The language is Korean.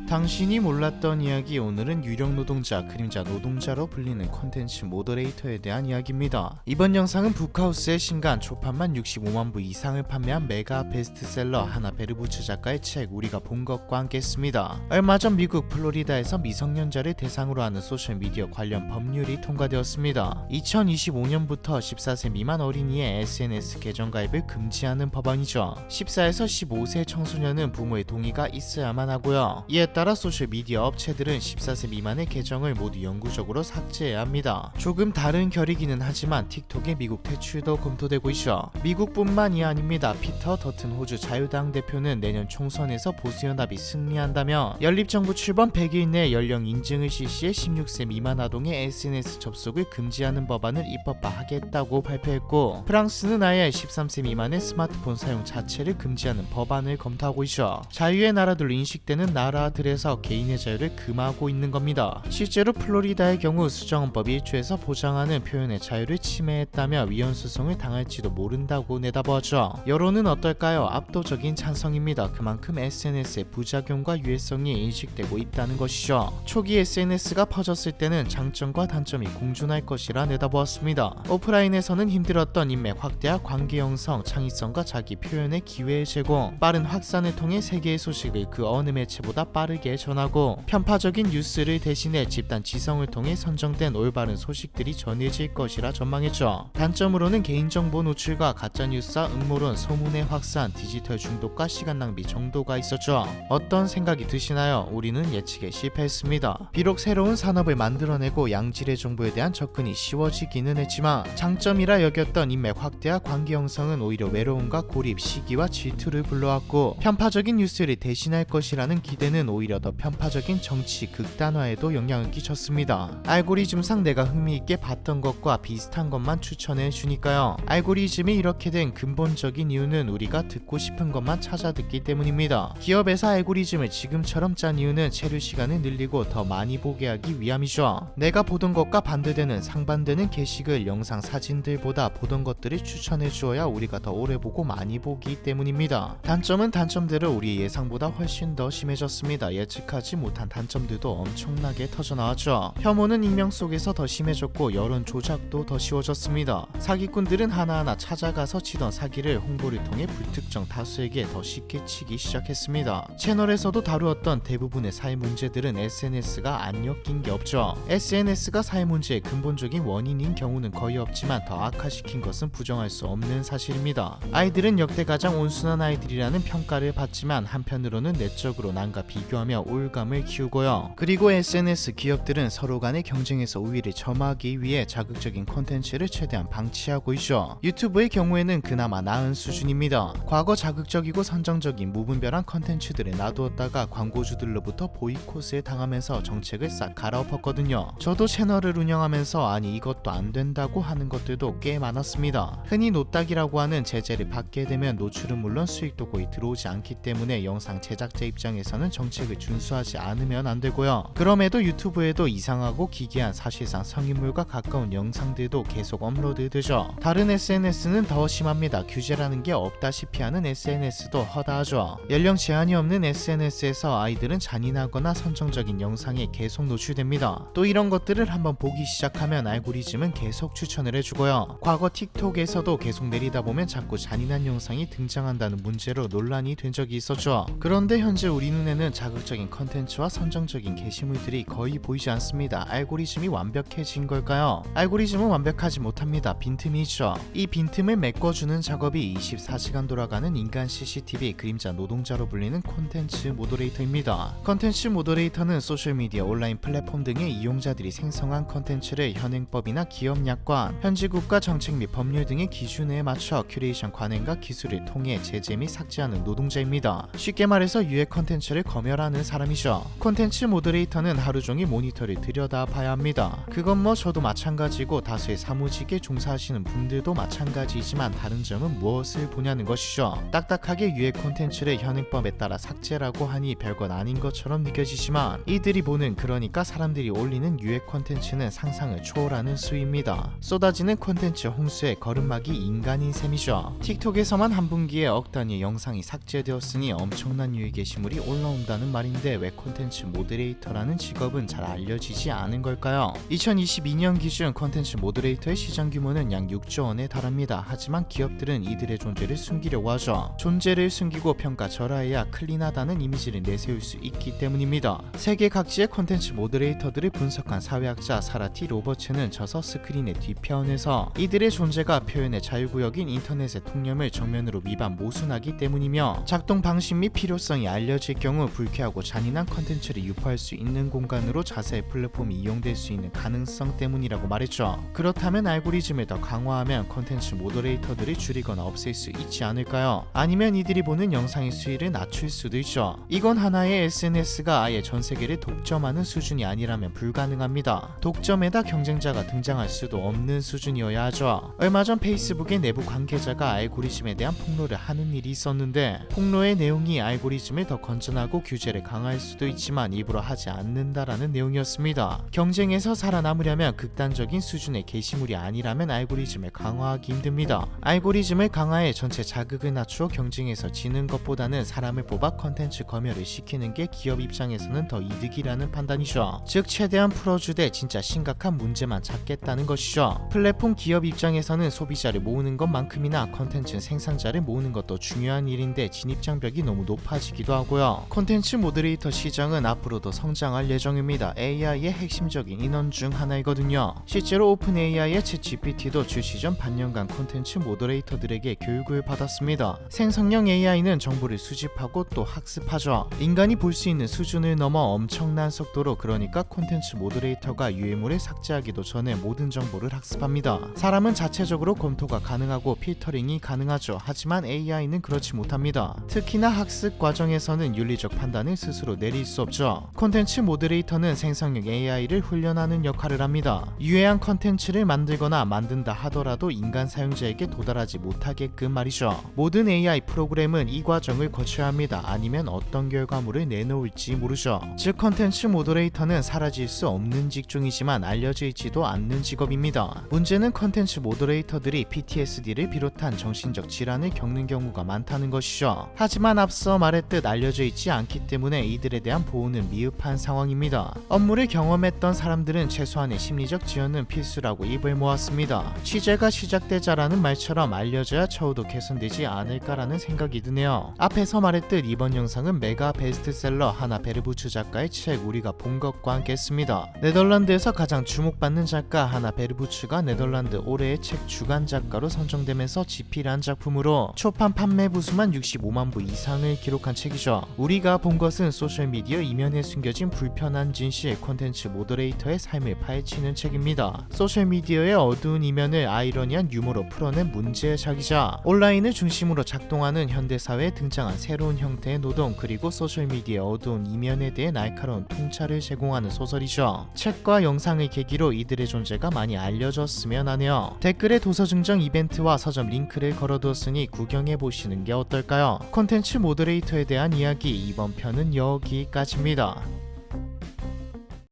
당신이 몰랐던 이야기. 오늘은 유령 노동자, 그림자 노동자로 불리는 콘텐츠 모더레이터에 대한 이야기입니다. 이번 영상은 북하우스의 신간 초판만 65만 부 이상을 판매한 메가 베스트셀러 하나 베르부츠 작가의 책 우리가 본 것과 함께 했습니다. 얼마 전 미국 플로리다에서 미성년자를 대상으로 하는 소셜미디어 관련 법률이 통과되었습니다. 2025년부터 14세 미만 어린이의 SNS 계정 가입을 금지하는 법안이죠. 14에서 15세 청소년은 부모의 동의가 있어야만 하고요. 이에 따라 소셜미디어 업체들은 14세 미만의 계정을 모두 영구적으로 삭제해야 합니다. 조금 다른 결이기는 하지만 틱톡의 미국 퇴출도 검토되고 있죠. 미국뿐만이 아닙니다. 피터 더튼 호주 자유당 대표는 내년 총선에서 보수연합이 승리한다며 연립정부 출범 100일 내 연령 인증을 실시해 16세 미만 아동의 SNS 접속을 금지하는 법안을 입법화하겠다고 발표했고, 프랑스는 아예 13세 미만의 스마트폰 사용 자체를 금지하는 법안을 검토하고 있죠. 자유의 나라들로 인식되는 나라들에서 개인의 자유를 금하고 있는 겁니다. 실제로 플로리다의 경우 수정헌법 1조에서 보장하는 표현의 자유를 침해했다며 위헌 소송을 당할지도 모른다고 내다보았죠. 여론은 어떨까요? 압도적인 찬성입니다. 그만큼 SNS의 부작용과 유해성이 인식되고 있다는 것이죠. 초기 SNS가 퍼졌을 때는 장점과 단점이 공존할 것이라 내다보았습니다. 오프라인에서는 힘들었던 인맥 확대와 관계 형성, 창의성과 자기 표현의 기회의 제공, 빠른 확산을 통해 세계의 소식을 그 어느 매체보다 빠르게 전하고, 편파적인 뉴스를 대신해 집단 지성을 통해 선정된 올바른 소식들이 전해질 것이라 전망했죠. 단점으로는 개인정보 노출과 가짜뉴스와 음모론, 소문의 확산, 디지털 중독과 시간 낭비 정도가 있었죠. 어떤 생각이 드시나요? 우리는 예측에 실패했습니다. 비록 새로운 산업을 만들어내고 양질의 정보에 대한 접근이 쉬워지기는 했지만 장점이라 여겼던 인맥 확대와 관계 형성은 오히려 외로움과 고립, 시기와 질투를 불러왔고, 편파적인 뉴스를 대신할 것이라는 기대는 오히려 더 편파적인 정치 극단화에도 영향을 끼쳤습니다. 알고리즘상 내가 흥미있게 봤던 것과 비슷한 것만 추천해 주니까요. 알고리즘이 이렇게 된 근본적인 이유는 우리가 듣고 싶은 것만 찾아 듣기 때문입니다. 기업에서 알고리즘을 지금처럼 짠 이유는 체류 시간을 늘리고 더 많이 보게 하기 위함이죠. 내가 보던 것과 반대되는 상반되는 게시글, 영상, 사진들보다 보던 것들을 추천해 주어야 우리가 더 오래 보고 많이 보기 때문입니다. 단점은 단점대로 우리의 예상보다 훨씬 더 심해졌습니다. 예측하지 못한 단점들도 엄청나게 터져나왔죠. 혐오는 익명 속에서 더 심해졌고 여론 조작도 더 쉬워졌습니다. 사기꾼들은 하나하나 찾아가서 치던 사기를 홍보를 통해 불특정 다수에게 더 쉽게 치기 시작했습니다. 채널에서도 다루었던 대부분의 사회 문제들은 SNS가 안 엮인 게 없죠. SNS가 사회 문제의 근본적인 원인인 경우는 거의 없지만 더 악화시킨 것은 부정할 수 없는 사실입니다. 아이들은 역대 가장 온순한 아이들이라는 평가를 받지만 한편으로는 내적으로 남과 비교하며 우울감을 키우고요. 그리고 SNS 기업들은 서로 간의 경쟁에서 우위를 점하기 위해 자극적인 콘텐츠를 최대한 방치하고 있죠. 유튜브의 경우에는 그나마 나은 수준입니다. 과거 자극적이고 선정적인 무분별한 콘텐츠들을 놔두었다가 광고주들로부터 보이콧을 당하면서 정책을 싹 갈아엎었거든요. 저도 채널을 운영하면서 아니 이것도 안 된다고 하는 것들도 꽤 많았습니다. 흔히 노딱이라고 하는 제재를 받게 되면 노출은 물론 수익도 거의 들어오지 않기 때문에 영상 제작자 입장에서는 정책을 준수하지 않으면 안 되고요. 그럼에도 유튜브에도 이상하고 기괴한 사실상 성인물과 가까운 영상들도 계속 업로드되죠. 다른 SNS는 더 심합니다. 규제라는 게 없다시피 하는 SNS도 허다하죠. 연령 제한이 없는 SNS에서 아이들은 잔인하거나 선정적인 영상에 계속 노출됩니다. 또 이런 것들을 한번 보기 시작하면 알고리즘은 계속 추천을 해주고요. 과거 틱톡에서도 계속 내리다 보면 자꾸 잔인한 영상이 등장한다는 문제로 논란이 된 적이 있었죠. 그런데 현재 우리 눈에는 자극적인 컨텐츠와 선정적인 게시물들이 거의 보이지 않습니다. 알고리즘이 완벽해진 걸까요? 알고리즘은 완벽하지 못합니다. 빈틈이 있죠. 이 빈틈을 메꿔주는 작업이 24시간 돌아가는 인간 CCTV, 그림자 노동자로 불리는 콘텐츠 모더레이터입니다. 콘텐츠 모더레이터는 소셜미디어, 온라인 플랫폼 등의 이용자들이 생성한 콘텐츠를 현행법이나 기업약관, 현지국가 정책 및 법률 등의 기준에 맞춰 큐레이션 관행과 기술을 통해 제재 및 삭제하는 노동자입니다. 쉽게 말해서 유해 콘텐츠를 검열하는 하는 사람이죠. 콘텐츠 모더레이터는 하루 종일 모니터를 들여다봐야 합니다. 그건 뭐 저도 마찬가지고 다수의 사무직에 종사하시는 분들도 마찬가지이지만 다른 점은 무엇을 보냐는 것이죠. 딱딱하게 유해 콘텐츠를 현행법에 따라 삭제라고 하니 별것 아닌 것처럼 느껴지지만 이들이 보는, 그러니까 사람들이 올리는 유해 콘텐츠는 상상을 초월하는 수입니다. 쏟아지는 콘텐츠 홍수의 거름막이 인간인 셈이죠. 틱톡에서만 한 분기에 억 단위의 영상이 삭제되었으니 엄청난 유해 게시물이 올라온다는 말인데 왜 콘텐츠 모더레이터라는 직업은 잘 알려지지 않은 걸까요? 2022년 기준 콘텐츠 모더레이터의 시장 규모는 약 6조 원에 달합니다. 하지만 기업들은 이들의 존재를 숨기려고 하죠. 존재를 숨기고 평가절하해야 클린하다는 이미지를 내세울 수 있기 때문입니다. 세계 각지의 콘텐츠 모더레이터들을 분석한 사회학자 사라티 로버츠는 저서 스크린의 뒤편에서 이들의 존재가 표현의 자유구역인 인터넷의 통념을 정면으로 위반 모순하기 때문이며 작동 방식 및 필요성이 알려질 경우 불쾌하고 잔인한 콘텐츠를 유포할 수 있는 공간으로 자사의 플랫폼이 이용될 수 있는 가능성 때문이라고 말했죠. 그렇다면 알고리즘을 더 강화하면 콘텐츠 모더레이터들을 줄이거나 없앨 수 있지 않을까요? 아니면 이들이 보는 영상의 수위를 낮출 수도 있죠. 이건 하나의 SNS가 아예 전 세계를 독점하는 수준이 아니라면 불가능합니다. 독점에다 경쟁자가 등장할 수도 없는 수준이어야 하죠. 얼마 전 페이스북의 내부 관계자가 알고리즘에 대한 폭로를 하는 일이 있었는데, 폭로의 내용이 알고리즘을 더 건전하고 규제를 강화할 수도 있지만 입으로 하지 않는다라는 내용이었습니다. 경쟁에서 살아남으려면 극단적인 수준의 게시물이 아니라면 알고리즘을 강화하기 힘듭니다. 알고리즘을 강화해 전체 자극을 낮추어 경쟁에서 지는 것보다는 사람을 뽑아 컨텐츠 검열을 시키는 게 기업 입장에서는 더 이득이라는 판단이죠. 즉 최대한 풀어주되 진짜 심각한 문제만 찾겠다는 것이죠. 플랫폼 기업 입장에서는 소비자를 모으는 것만큼이나 컨텐츠 생산자를 모으는 것도 중요한 일인데 진입장벽이 너무 높아지기도 하고요. 콘텐츠 모더레이터 시장은 앞으로도 성장할 예정입니다. AI의 핵심적인 인원 중 하나이거든요. 실제로 오픈 AI의 챗GPT도 출시 전 반년간 콘텐츠 모더레이터들에게 교육을 받았습니다. 생성형 AI는 정보를 수집하고 또 학습하죠. 인간이 볼 수 있는 수준을 넘어 엄청난 속도로, 그러니까 콘텐츠 모더레이터가 유해물을 삭제하기도 전에 모든 정보를 학습합니다. 사람은 자체적으로 검토가 가능하고 필터링이 가능하죠. 하지만 AI는 그렇지 못합니다. 특히나 학습 과정에서는 윤리적 판단을 스스로 내릴 수 없죠. 콘텐츠 모더레이터는 생성형 AI를 훈련하는 역할을 합니다. 유해한 콘텐츠를 만들거나 만든다 하더라도 인간 사용자에게 도달하지 못하게끔 말이죠. 모든 AI 프로그램은 이 과정을 거쳐야 합니다. 아니면 어떤 결과물을 내놓을지 모르죠. 즉 콘텐츠 모더레이터는 사라질 수 없는 직종이지만 알려져 있지도 않는 직업입니다. 문제는 콘텐츠 모더레이터들이 PTSD를 비롯한 정신적 질환을 겪는 경우가 많다는 것이죠. 하지만 앞서 말했듯 알려져 있지 않기 때문에 이들에 대한 보호는 미흡한 상황입니다. 업무를 경험했던 사람들은 최소한의 심리적 지원은 필수라고 입을 모았습니다. 취재가 시작되자라는 말처럼 알려져야 처우도 개선되지 않을까라는 생각이 드네요. 앞에서 말했듯 이번 영상은 메가 베스트셀러 하나 베르부츠 작가의 책 우리가 본 것과 함께 했습니다. 네덜란드에서 가장 주목받는 작가 하나 베르부츠가 네덜란드 올해의 책 주간 작가로 선정되면서 집필한 작품으로 초판 판매 부수만 65만 부 이상을 기록한 책이죠. 우리가 본 것은 소셜미디어 이면에 숨겨진 불편한 진실, 콘텐츠 모더레이터의 삶을 파헤치는 책입니다. 소셜미디어의 어두운 이면을 아이러니한 유머로 풀어낸 문제작이자 온라인을 중심으로 작동하는 현대사회에 등장한 새로운 형태의 노동, 그리고 소셜미디어의 어두운 이면에 대해 날카로운 통찰을 제공하는 소설이죠. 책과 영상을 계기로 이들의 존재가 많이 알려졌으면 하네요. 댓글에 도서 증정 이벤트와 서점 링크를 걸어두었으니 구경해보시는 게 어떨까요? 콘텐츠 모더레이터에 대한 이야기, 이번 편은 여기까지입니다.